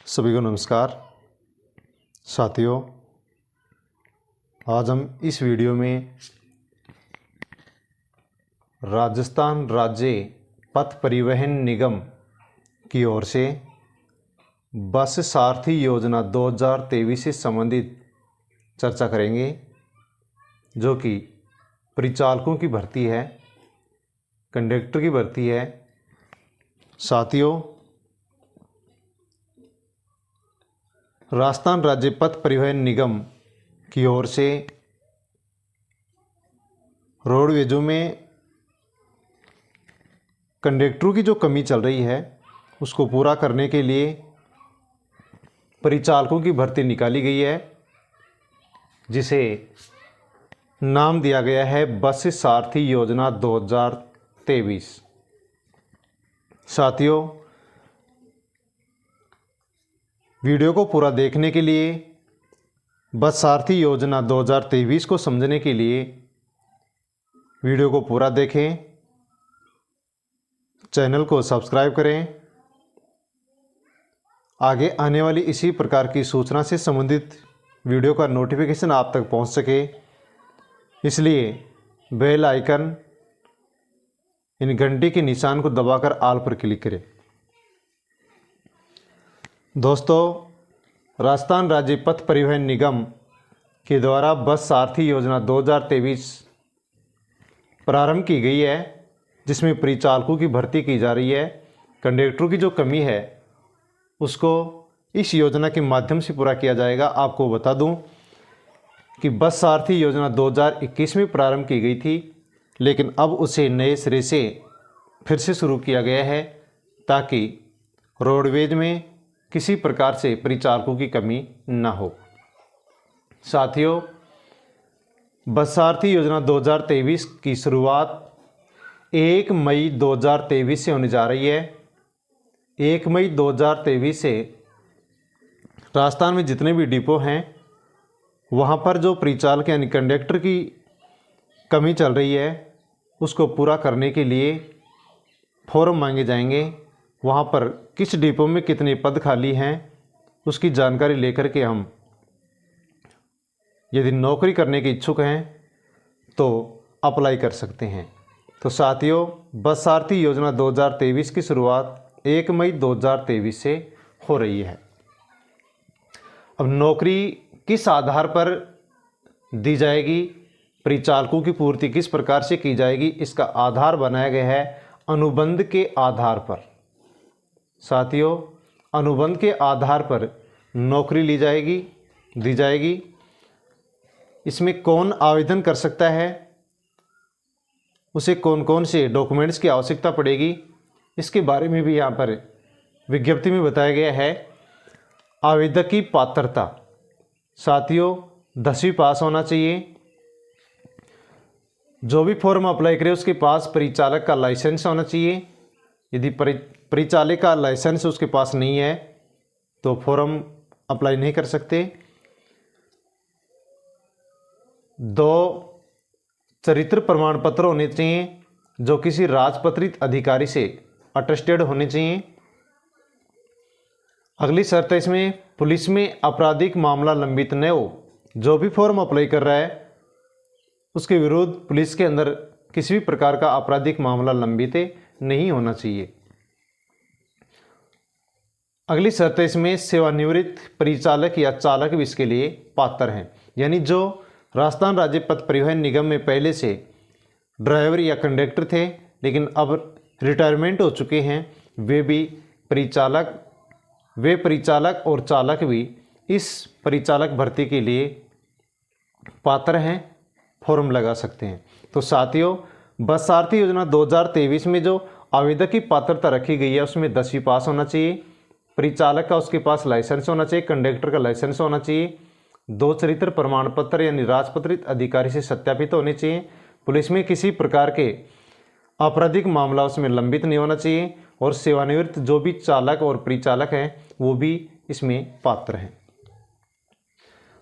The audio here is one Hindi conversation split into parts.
सभी को नमस्कार साथियों। आज हम इस वीडियो में राजस्थान राज्य पथ परिवहन निगम की ओर से बस सारथी योजना 2023 से संबंधित चर्चा करेंगे, जो कि परिचालकों की भर्ती है, कंडक्टर की भर्ती है। साथियों, राजस्थान राज्य पथ परिवहन निगम की ओर से रोडवेजों में कंडक्टरों की जो कमी चल रही है उसको पूरा करने के लिए परिचालकों की भर्ती निकाली गई है, जिसे नाम दिया गया है बस सारथी योजना 2023। साथियों, वीडियो को पूरा देखने के लिए, बस सारथी योजना 2023 को समझने के लिए वीडियो को पूरा देखें, चैनल को सब्सक्राइब करें। आगे आने वाली इसी प्रकार की सूचना से संबंधित वीडियो का नोटिफिकेशन आप तक पहुंच सके, इसलिए बेल आइकन इन घंटी के निशान को दबाकर ऑल पर क्लिक करें। दोस्तों, राजस्थान राज्य पथ परिवहन निगम के द्वारा बस सारथी योजना 2023 प्रारंभ की गई है, जिसमें परिचालकों की भर्ती की जा रही है। कंडक्टरों की जो कमी है उसको इस योजना के माध्यम से पूरा किया जाएगा। आपको बता दूं कि बस सारथी योजना 2021 में प्रारंभ की गई थी, लेकिन अब उसे नए सिरे से फिर से शुरू किया गया है, ताकि रोडवेज में किसी प्रकार से परिचालकों की कमी न हो। साथियों, बस सारथी योजना 2023 की शुरुआत 1 मई 2023 से होने जा रही है। 1 मई 2023 से राजस्थान में जितने भी डिपो हैं वहाँ पर जो परिचालक यानी कंडक्टर की कमी चल रही है उसको पूरा करने के लिए फॉर्म मांगे जाएंगे। वहाँ पर किस डिपो में कितने पद खाली हैं उसकी जानकारी लेकर के हम, यदि नौकरी करने के इच्छुक हैं तो अप्लाई कर सकते हैं। तो साथियों, बस सारथी योजना 2023 की शुरुआत 1 मई 2023 से हो रही है। अब नौकरी किस आधार पर दी जाएगी, परिचालकों की पूर्ति किस प्रकार से की जाएगी, इसका आधार बनाया गया है अनुबंध के आधार पर। साथियों, अनुबंध के आधार पर नौकरी दी जाएगी। इसमें कौन आवेदन कर सकता है, उसे कौन कौन से डॉक्यूमेंट्स की आवश्यकता पड़ेगी, इसके बारे में भी यहाँ पर विज्ञप्ति में बताया गया है। आवेदक की पात्रता, साथियों 10वीं पास होना चाहिए। जो भी फॉर्म अप्लाई करे उसके पास परिचालक का लाइसेंस होना चाहिए। यदि परिचालक का लाइसेंस उसके पास नहीं है तो फॉर्म अप्लाई नहीं कर सकते। 2 चरित्र प्रमाण पत्र होने चाहिए, जो किसी राजपत्रित अधिकारी से अटेस्टेड होने चाहिए। अगली शर्त है इसमें, पुलिस में आपराधिक मामला लंबित न हो। जो भी फॉर्म अप्लाई कर रहा है उसके विरुद्ध पुलिस के अंदर किसी भी प्रकार का आपराधिक मामला लंबित नहीं होना चाहिए। अगली शर्त है इसमें, सेवानिवृत्त परिचालक या चालक भी इसके लिए पात्र हैं। यानी जो राजस्थान राज्य पथ परिवहन निगम में पहले से ड्राइवर या कंडक्टर थे लेकिन अब रिटायरमेंट हो चुके हैं, वे परिचालक और चालक भी इस परिचालक भर्ती के लिए पात्र हैं, फॉर्म लगा सकते हैं। तो साथियों, बस सारथी योजना 2023 में जो आवेदक की पात्रता रखी गई है उसमें 10वीं पास होना चाहिए, परिचालक का उसके पास लाइसेंस होना चाहिए, कंडक्टर का लाइसेंस होना चाहिए, 2 चरित्र प्रमाण पत्र यानी राजपत्रित अधिकारी से सत्यापित होने चाहिए, पुलिस में किसी प्रकार के आपराधिक मामला उसमें लंबित नहीं होना चाहिए, और सेवानिवृत्त जो भी चालक और परिचालक हैं वो भी इसमें पात्र हैं।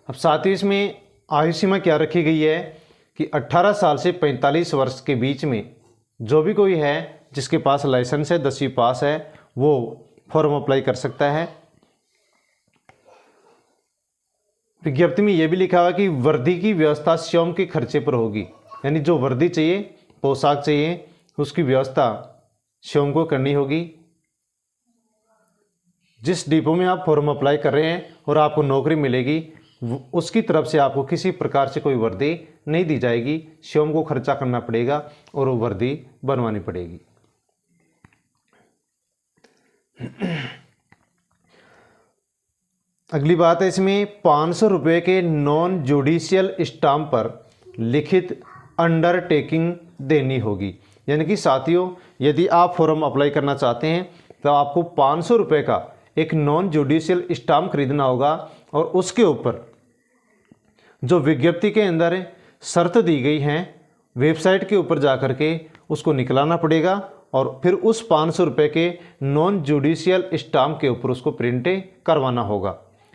अब साथ ही इसमें आयु सीमा क्या रखी गई है कि 18 साल से 45 वर्ष के बीच में जो भी कोई है जिसके पास लाइसेंस है, 10वीं पास है, वो फॉर्म अप्लाई कर सकता है। विज्ञप्ति में यह भी लिखा हुआ कि वर्दी की व्यवस्था स्वयं के खर्चे पर होगी, यानी जो वर्दी चाहिए, पोशाक चाहिए, उसकी व्यवस्था स्वयं को करनी होगी। जिस डिपो में आप फॉर्म अप्लाई कर रहे हैं और आपको नौकरी मिलेगी, उसकी तरफ से आपको किसी प्रकार से कोई वर्दी नहीं दी जाएगी, स्वयं को खर्चा करना पड़ेगा और वो वर्दी बनवानी पड़ेगी। अगली बात है इसमें 500 रुपये के नॉन जुडिशियल स्टाम्प पर लिखित अंडरटेकिंग देनी होगी। यानी कि साथियों, यदि आप फॉर्म अप्लाई करना चाहते हैं तो आपको 500 रुपये का एक नॉन जुडिशियल स्टाम्प खरीदना होगा और उसके ऊपर जो विज्ञप्ति के अंदर शर्त दी गई हैं वेबसाइट के ऊपर जाकर के उसको निकलाना पड़ेगा और फिर उस 500 रुपये के नॉन जुडिशियल स्टाम्प के ऊपर उसको प्रिंट करवाना होगा।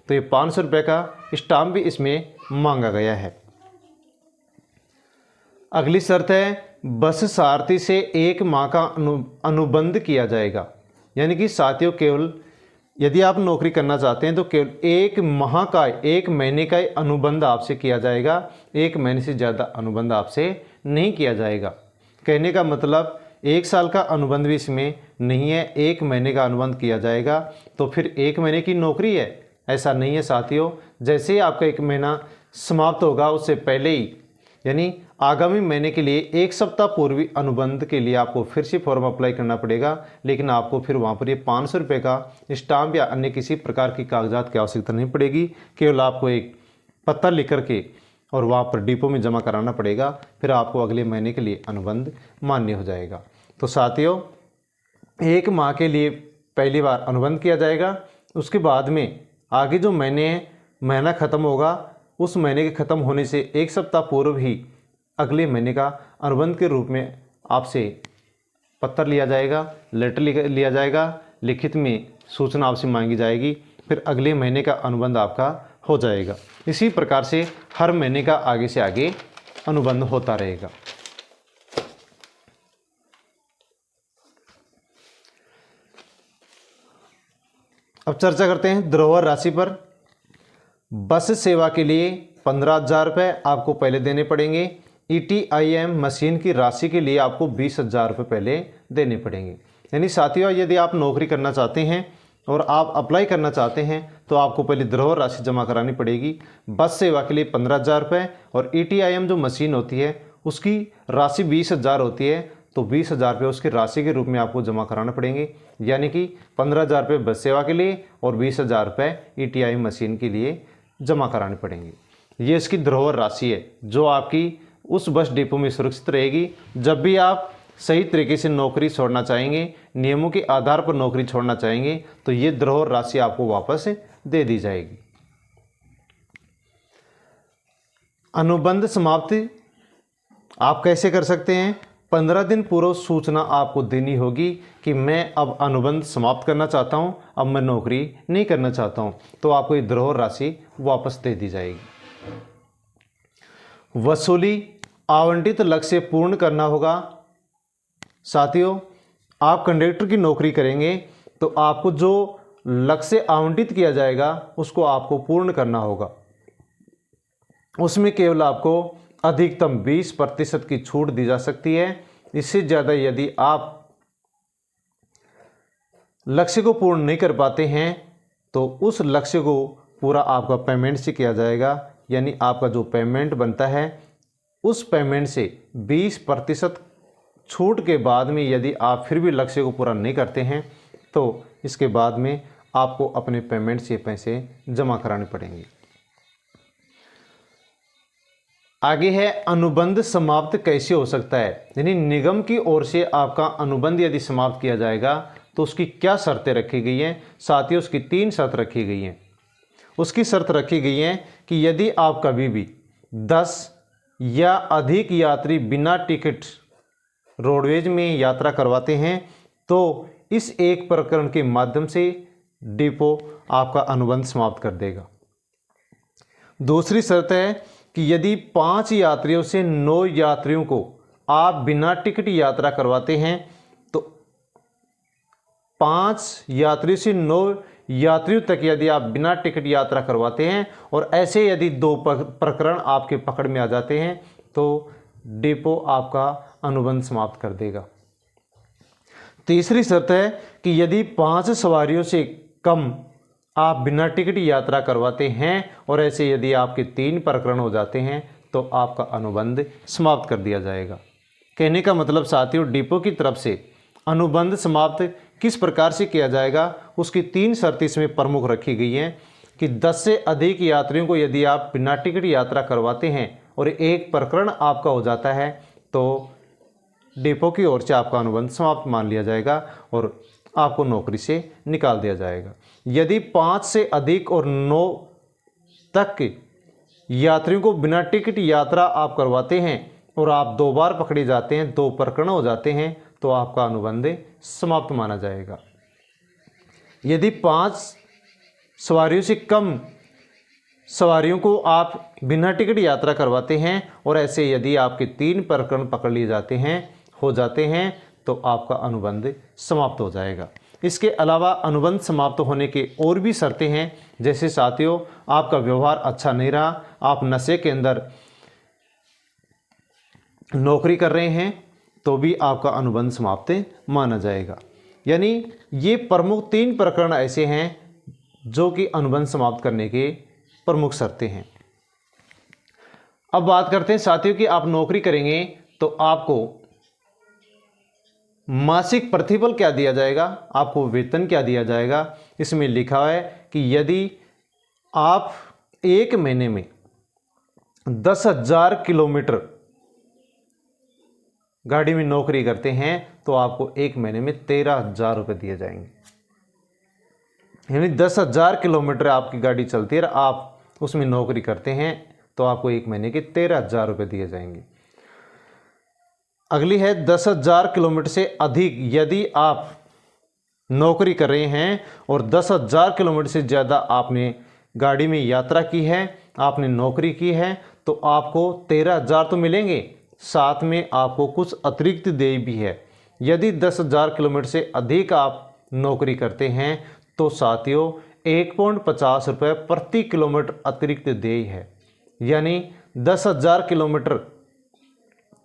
तो ये 500 रुपये का स्टाम्प भी इसमें मांगा गया है। अगली शर्त है बस सारथी से 1 माह का अनुबंध किया जाएगा। यानी कि साथियों, केवल यदि आप नौकरी करना चाहते हैं तो केवल 1 माह का, 1 महीने का अनुबंध आपसे किया जाएगा। 1 महीने से ज़्यादा अनुबंध आपसे नहीं किया जाएगा। कहने का मतलब 1 साल का अनुबंध भी इसमें नहीं है, 1 महीने का अनुबंध किया जाएगा। तो फिर 1 महीने की नौकरी है, ऐसा नहीं है साथियों। जैसे ही आपका 1 महीना समाप्त होगा उससे पहले ही, यानी आगामी महीने के लिए 1 सप्ताह पूर्वी अनुबंध के लिए आपको फिर से फॉर्म अप्लाई करना पड़ेगा। लेकिन आपको फिर वहाँ पर ये 500 रुपये का स्टाम्प या अन्य किसी प्रकार की कागजात की आवश्यकता नहीं पड़ेगी। केवल आपको एक पत्र लिख करके और वहाँ पर डिपो में जमा कराना पड़ेगा, फिर आपको अगले महीने के लिए अनुबंध मान्य हो जाएगा। तो साथियों, 1 माह के लिए पहली बार अनुबंध किया जाएगा। उसके बाद में आगे जो महीना ख़त्म होगा, उस महीने के ख़त्म होने से 1 सप्ताह पूर्व ही अगले महीने का अनुबंध के रूप में आपसे पत्र लिया जाएगा, लेटर लिया जाएगा, लिखित में सूचना आपसे मांगी जाएगी, फिर अगले महीने का अनुबंध आपका हो जाएगा। इसी प्रकार से हर महीने का आगे से आगे अनुबंध होता रहेगा। अब चर्चा करते हैं धरोहर राशि पर। बस सेवा के लिए 15,000 रुपये आपको पहले देने पड़ेंगे। ETIM मशीन की राशि के लिए आपको 20,000 रुपये पहले देने पड़ेंगे। यानी साथियों, यदि आप नौकरी करना चाहते हैं और आप अप्लाई करना चाहते हैं तो आपको पहले धरोहर राशि जमा करानी पड़ेगी। बस सेवा के लिए 15,000 रुपये और ETIM जो मशीन होती है उसकी राशि 20,000 होती है, तो 20,000 रुपये उसकी राशि के रूप में आपको जमा कराना पड़ेंगे। यानी कि 15,000 रुपये बस सेवा के लिए और 20,000 रुपये ETIM मशीन के लिए जमा कराने पड़ेंगे। ये इसकी धरोहर राशि है जो आपकी उस बस डिपो में सुरक्षित रहेगी। जब भी आप सही तरीके से नौकरी छोड़ना चाहेंगे, नियमों के आधार पर नौकरी छोड़ना चाहेंगे, तो ये धरोहर राशि आपको वापस दे दी जाएगी। अनुबंध समाप्ति आप कैसे कर सकते हैं? 15 दिन पूर्व सूचना आपको देनी होगी कि मैं अब अनुबंध समाप्त करना चाहता हूं, अब मैं नौकरी नहीं करना चाहता हूं, तो आपको ये धरोहर राशि वापस दे दी जाएगी। वसूली आवंटित लक्ष्य पूर्ण करना होगा। साथियों, आप कंडक्टर की नौकरी करेंगे तो आपको जो लक्ष्य आवंटित किया जाएगा उसको आपको पूर्ण करना होगा। उसमें केवल आपको अधिकतम 20% की छूट दी जा सकती है। इससे ज़्यादा यदि आप लक्ष्य को पूर्ण नहीं कर पाते हैं तो उस लक्ष्य को पूरा आपका पेमेंट से किया जाएगा। यानी आपका जो पेमेंट बनता है उस पेमेंट से 20% छूट के बाद में यदि आप फिर भी लक्ष्य को पूरा नहीं करते हैं तो इसके बाद में आपको अपने पेमेंट से पैसे जमा कराने पड़ेंगे। आगे है अनुबंध समाप्त कैसे हो सकता है। यानी निगम की ओर से आपका अनुबंध यदि समाप्त किया जाएगा तो उसकी क्या शर्तें रखी गई हैं। साथियों, उसकी 3 शर्त रखी गई हैं। उसकी शर्त रखी गई है कि यदि आप कभी भी 10 या अधिक यात्री बिना टिकट रोडवेज में यात्रा करवाते हैं तो इस एक प्रकरण के माध्यम से डिपो आपका अनुबंध समाप्त कर देगा। दूसरी शर्त है कि यदि 5 यात्रियों से 9 यात्रियों को आप बिना टिकट यात्रा करवाते हैं तो 5 यात्रियों से 9 यात्रियों तक यदि आप बिना टिकट यात्रा करवाते हैं और ऐसे यदि 2 प्रकरण आपके पकड़ में आ जाते हैं तो डिपो आपका अनुबंध समाप्त कर देगा। तीसरी शर्त है कि यदि 5 सवारियों से कम आप बिना टिकट यात्रा करवाते हैं और ऐसे यदि आपके 3 प्रकरण हो जाते हैं तो आपका अनुबंध समाप्त कर दिया जाएगा। कहने का मतलब साथियों, डिपो की तरफ से अनुबंध समाप्त किस प्रकार से किया जाएगा उसकी 3 शर्तें इसमें प्रमुख रखी गई हैं कि 10 से अधिक यात्रियों को यदि आप बिना टिकट यात्रा करवाते हैं और 1 प्रकरण आपका हो जाता है तो डिपो की ओर से आपका अनुबंध समाप्त मान लिया जाएगा और आपको नौकरी से निकाल दिया जाएगा। यदि 5 से अधिक और 9 तक यात्रियों को बिना टिकट यात्रा आप करवाते हैं और आप 2 बार पकड़े जाते हैं, 2 प्रकरण हो जाते हैं तो आपका अनुबंध समाप्त माना जाएगा। यदि 5 सवारियों से कम सवारियों को आप बिना टिकट यात्रा करवाते हैं और ऐसे यदि आपके 3 प्रकरण पकड़ लिए जाते हैं हो जाते हैं तो आपका अनुबंध समाप्त हो जाएगा। इसके अलावा अनुबंध समाप्त होने के और भी शर्तें हैं, जैसे साथियों आपका व्यवहार अच्छा नहीं रहा, आप नशे के अंदर नौकरी कर रहे हैं तो भी आपका अनुबंध समाप्त माना जाएगा। यानी ये प्रमुख 3 प्रकरण ऐसे हैं जो कि अनुबंध समाप्त करने के प्रमुख शर्तें हैं। अब बात करते हैं साथियों कि आप नौकरी करेंगे तो आपको मासिक प्रतिफल क्या दिया जाएगा, आपको वेतन क्या दिया जाएगा। इसमें लिखा है कि यदि आप 1 महीने में 10,000 किलोमीटर गाड़ी में नौकरी करते हैं तो आपको 1 महीने में 13,000 रुपये दिए जाएंगे। यानी 10,000 किलोमीटर आपकी गाड़ी चलती है और आप उसमें नौकरी करते हैं तो आपको 1 महीने के 13,000 रुपये दिए जाएंगे। अगली है 10,000 किलोमीटर से अधिक यदि आप नौकरी कर रहे हैं और 10,000 किलोमीटर से ज़्यादा आपने गाड़ी में यात्रा की है, आपने नौकरी की है तो आपको 13,000 तो मिलेंगे, साथ में आपको कुछ अतिरिक्त देय भी है। यदि 10,000 किलोमीटर से अधिक आप नौकरी करते हैं तो साथियों 1.50 रुपये प्रति किलोमीटर अतिरिक्त देय है। यानी 10,000 किलोमीटर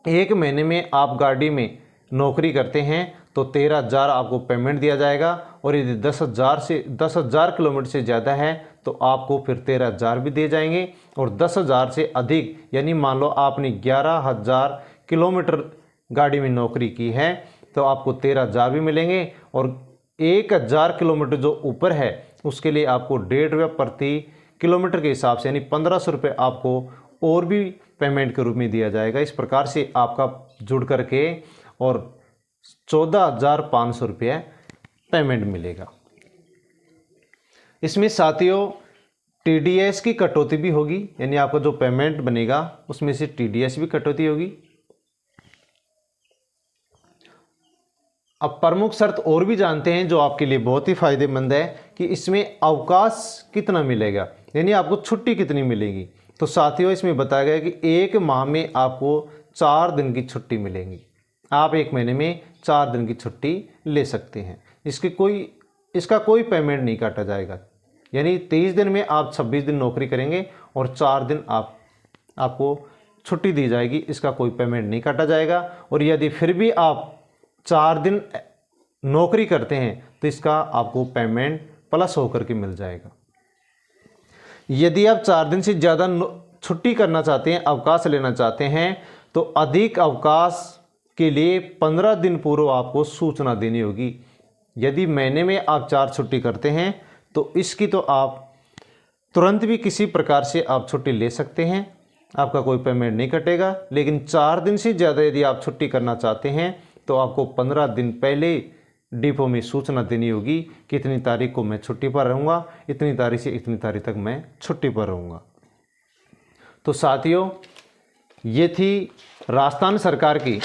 1 महीने में आप गाड़ी में नौकरी करते हैं तो 13,000 आपको पेमेंट दिया जाएगा और यदि 10,000 किलोमीटर से ज़्यादा है तो आपको फिर 13,000 भी दिए जाएंगे और 10,000 से अधिक यानी मान लो आपने 11,000 किलोमीटर गाड़ी में नौकरी की है तो आपको 13,000 भी मिलेंगे और 1,000 किलोमीटर जो ऊपर है उसके लिए आपको 1.5 रुपये प्रति किलोमीटर के हिसाब से यानी 1,500 रुपये आपको और भी पेमेंट के रूप में दिया जाएगा। इस प्रकार से आपका जुड़ करके और 14,500 रुपये पेमेंट मिलेगा। इसमें साथियों TDS की कटौती भी होगी, यानी आपका जो पेमेंट बनेगा उसमें से TDS भी कटौती होगी। अब प्रमुख शर्त और भी जानते हैं जो आपके लिए बहुत ही फायदेमंद है कि इसमें अवकाश कितना मिलेगा, यानी आपको छुट्टी कितनी मिलेगी। तो साथियों इसमें बताया गया कि 1 माह में आपको 4 दिन की छुट्टी मिलेगी। आप 1 महीने में 4 दिन की छुट्टी ले सकते हैं। इसका कोई पेमेंट नहीं काटा जाएगा। यानी 23 दिन में आप 26 दिन नौकरी करेंगे और 4 दिन आपको छुट्टी दी जाएगी, इसका कोई पेमेंट नहीं काटा जाएगा। और यदि फिर भी आप 4 दिन नौकरी करते हैं तो इसका आपको पेमेंट प्लस होकर के मिल जाएगा। यदि आप 4 दिन से ज़्यादा छुट्टी करना चाहते हैं, अवकाश लेना चाहते हैं तो अधिक अवकाश के लिए 15 दिन पूर्व आपको सूचना देनी होगी। यदि महीने में आप 4 छुट्टी करते हैं तो इसकी तो आप तुरंत भी किसी प्रकार से आप छुट्टी ले सकते हैं, आपका कोई पेमेंट नहीं कटेगा। लेकिन 4 दिन से ज़्यादा यदि आप छुट्टी करना चाहते हैं तो आपको 15 दिन पहले डिपो में सूचना देनी होगी कि इतनी तारीख को मैं छुट्टी पर रहूँगा, इतनी तारीख से इतनी तारीख तक मैं छुट्टी पर रहूँगा। तो साथियों ये थी राजस्थान सरकार की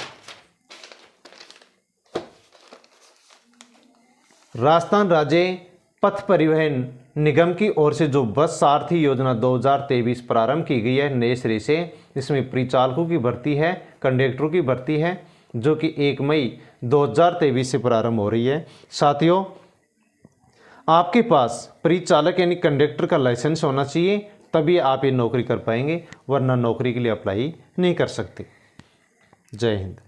राजस्थान राज्य पथ परिवहन निगम की ओर से जो बस सारथी योजना 2023 प्रारंभ की गई है नए सिरे से। इसमें परिचालकों की भर्ती है, कंडक्टरों की भर्ती है जो कि 1 मई 2023 से प्रारंभ हो रही है। साथियों आपके पास परिचालक यानी कंडक्टर का लाइसेंस होना चाहिए, तभी आप ये नौकरी कर पाएंगे, वरना नौकरी के लिए अप्लाई नहीं कर सकते। जय हिंद।